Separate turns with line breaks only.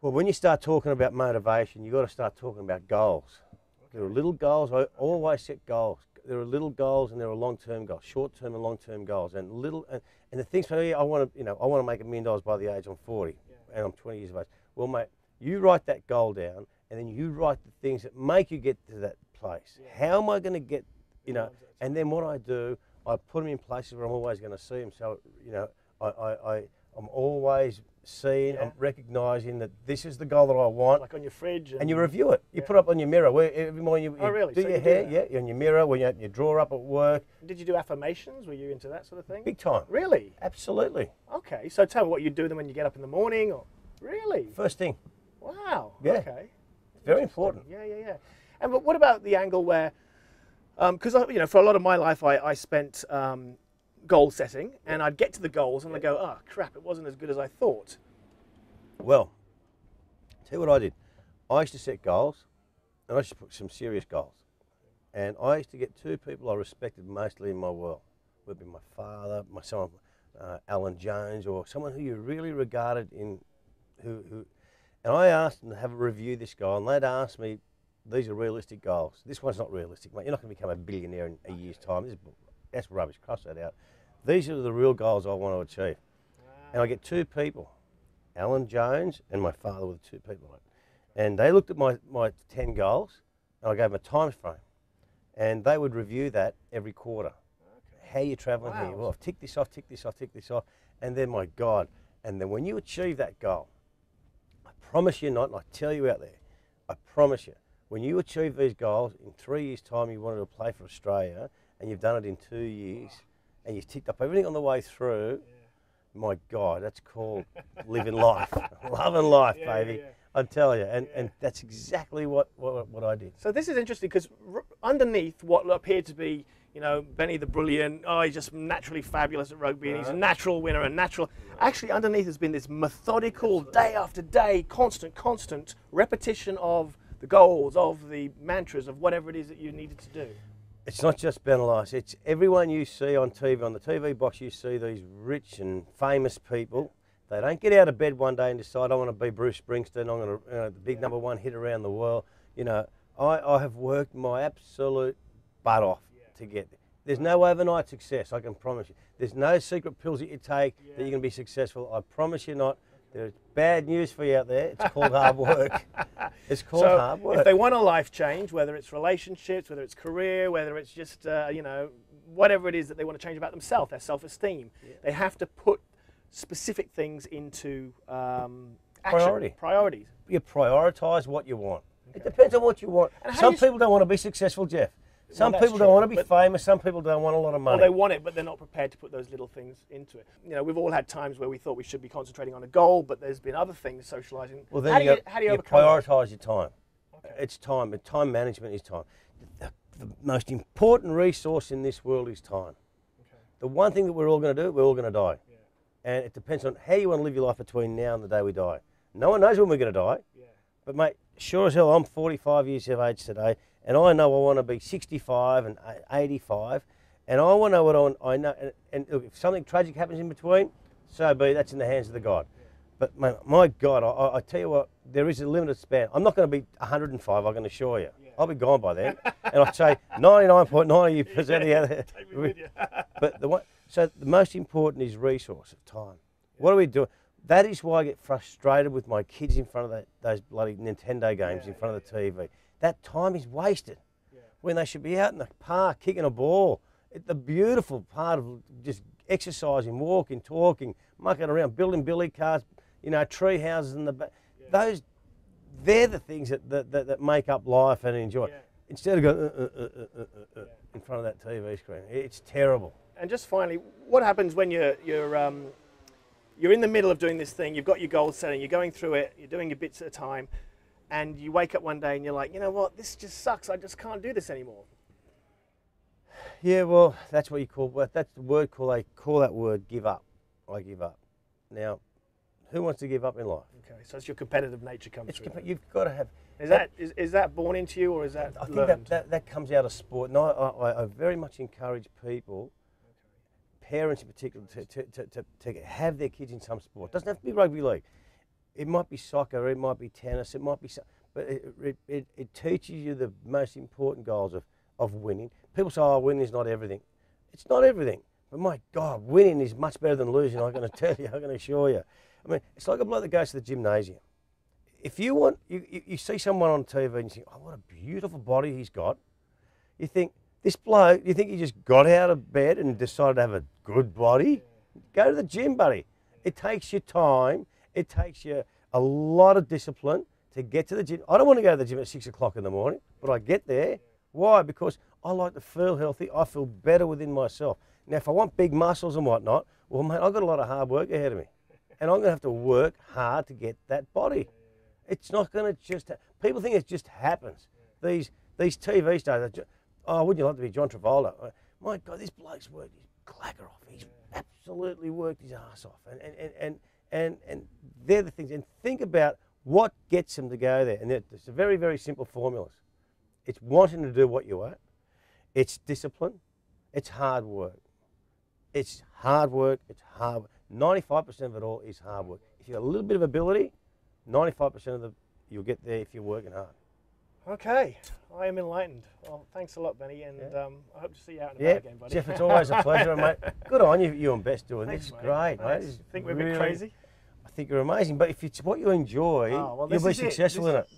Well, when you start talking about motivation, you've got to start talking about goals. There are little goals. I always set goals. There are little goals and there are long-term goals, short-term and long-term goals. And the things for me, I want to make $1 million by the age I'm 40, and I'm 20 years of age. Well, mate, you write that goal down, and then you write the things that make you get to that place. How am I going to get, and then what I do, I put them in places where I'm always going to see them. So, I'm always seeing, I'm recognising that this is the goal that I want.
Like on your fridge.
And you review it. You put it up on your mirror. Every morning you
really?
do
So
your hair, on your mirror, when you open your drawer up at work.
Did you do affirmations? Were you into that sort of thing?
Big time.
Really?
Absolutely.
Okay, so tell me what you do then when you get up in the morning, or really?
First thing.
Wow.
Yeah.
Okay.
Very important.
Yeah. And what about the angle where, because for a lot of my life I spent goal setting, and I'd get to the goals and I'd go, oh crap, it wasn't as good as I thought.
Well, tell you what I did. I used to set goals, and I used to put some serious goals. And I used to get two people I respected mostly in my world. It would be my father, my son, Alan Jones, or someone who you really regarded in, and I asked them to have a review this goal, and they'd ask me, these are realistic goals. This one's not realistic, mate. You're not going to become a billionaire in a year's time. That's rubbish. Cross that out. These are the real goals I want to achieve. And I get two people, Alan Jones and my father were the two people on it. And they looked at my 10 goals, and I gave them a time frame. And they would review that every quarter. Okay. How are you travelling here? Well, I've ticked this off, tick this off, tick this off. And then, my God, and then when you achieve that goal, I promise you not, and I tell you out there, I promise you, when you achieve these goals, in 3 years' time you wanted to play for Australia, and you've done it in 2 years, and you've ticked up everything on the way through, my God, that's called living life. Loving life, baby. I tell you, and that's exactly what I did.
So this is interesting because underneath what appeared to be, Benny the Brilliant, he's just naturally fabulous at rugby, and he's a natural winner, actually underneath has been this methodical, day after day, constant repetition of the goals, of the mantras, of whatever it is that you needed to do.
It's not just Ben Elias, it's everyone you see on TV. On the TV box you see these rich and famous people. They don't get out of bed one day and decide, I want to be Bruce Springsteen, I'm going to the big #1 hit around the world. I have worked my absolute butt off to get there. There's no overnight success, I can promise you. There's no secret pills that you take that you're going to be successful. I promise you not. There's bad news for you out there. It's called hard work. It's called hard work.
If they want a life change, whether it's relationships, whether it's career, whether it's just, whatever it is that they want to change about themselves, their self-esteem, they have to put specific things into action. Priorities.
You prioritise what you want. Okay. It depends on what you want. Some people don't want to be successful, Jeff. Some people don't want to be famous. Some people don't want a lot of money.
Well, they want it, but they're not prepared to put those little things into it. We've all had times where we thought we should be concentrating on a goal, but there's been other things, socialising.
Well, then
how do you overcome
prioritise your time. Okay. It's time. Time management is time. The most important resource in this world is time. Okay. The one thing that we're all going to do, we're all going to die. Yeah. And it depends on how you want to live your life between now and the day we die. No one knows when we're going to die. Yeah. But, mate, sure as hell, I'm 45 years of age today, and I know I want to be 65 and 85, and I want to know what I know. And look, if something tragic happens in between, so be it. That's in the hands of the God. But my God, I tell you what, there is a limited span. I'm not going to be 105, I can assure you. Yeah. I'll be gone by then. And I'd say 99.9% of the other. Take me with you. But so the most important is resource of time. Yeah. What are we doing? That is why I get frustrated with my kids in front of those bloody Nintendo games in front of the TV. That time is wasted when they should be out in the park kicking a ball. The beautiful part of just exercising, walking, talking, mucking around, building billy carts, tree houses in the back. They're the things that make up life and enjoy. Instead of going in front of that TV screen, it's terrible.
And just finally, what happens when you're in the middle of doing this thing? You've got your goal setting, you're going through it, you're doing your bits at a time. And you wake up one day and you're like, you know what, this just sucks. I just can't do this anymore.
Yeah, well, that's what you that's the word I call that word give up. I give up. Now, who wants to give up in life?
Okay, so it's your competitive nature comes through.
You've got to have.
Is that born into you, or is that
I
learned?
think that comes out of sport. And I very much encourage people, parents in particular, to have their kids in some sport. It doesn't have to be rugby league. It might be soccer, it might be tennis, it might be, but it teaches you the most important goals of winning. People say, oh, winning is not everything. It's not everything. But my God, winning is much better than losing, I'm going to tell you, I'm going to assure you. I mean, it's like a bloke that goes to the gymnasium. If you want, you see someone on TV and you think, oh, what a beautiful body he's got. You think, this bloke, you think he just got out of bed and decided to have a good body? Go to the gym, buddy. It takes you time. It takes you a lot of discipline to get to the gym. I don't want to go to the gym at 6 o'clock in the morning, but I get there. Why? Because I like to feel healthy. I feel better within myself. Now, if I want big muscles and whatnot, well, mate, I've got a lot of hard work ahead of me. And I'm going to have to work hard to get that body. It's not going to just, people think it just happens. These TV stars, oh, wouldn't you like to be John Travolta? My God, this bloke's worked his clacker off. He's absolutely worked his ass off. And they're the things. And think about what gets them to go there. And it's a very, very simple formula. It's wanting to do what you want. It's discipline. It's hard work. It's hard work. It's hard. 95% of it all is hard work. If you have a little bit of ability, 95% of you'll get there if you're working hard.
Okay, I am enlightened. Well, thanks a lot, Benny, and I hope to see you out and about again, buddy.
Jeff, it's always a pleasure, mate. Good on you, you and Bess doing
thanks,
this.
Mate.
Great,
Thanks.
mate.
Think we're a bit crazy?
I think you're amazing, but if it's what you enjoy, you'll be successful in it.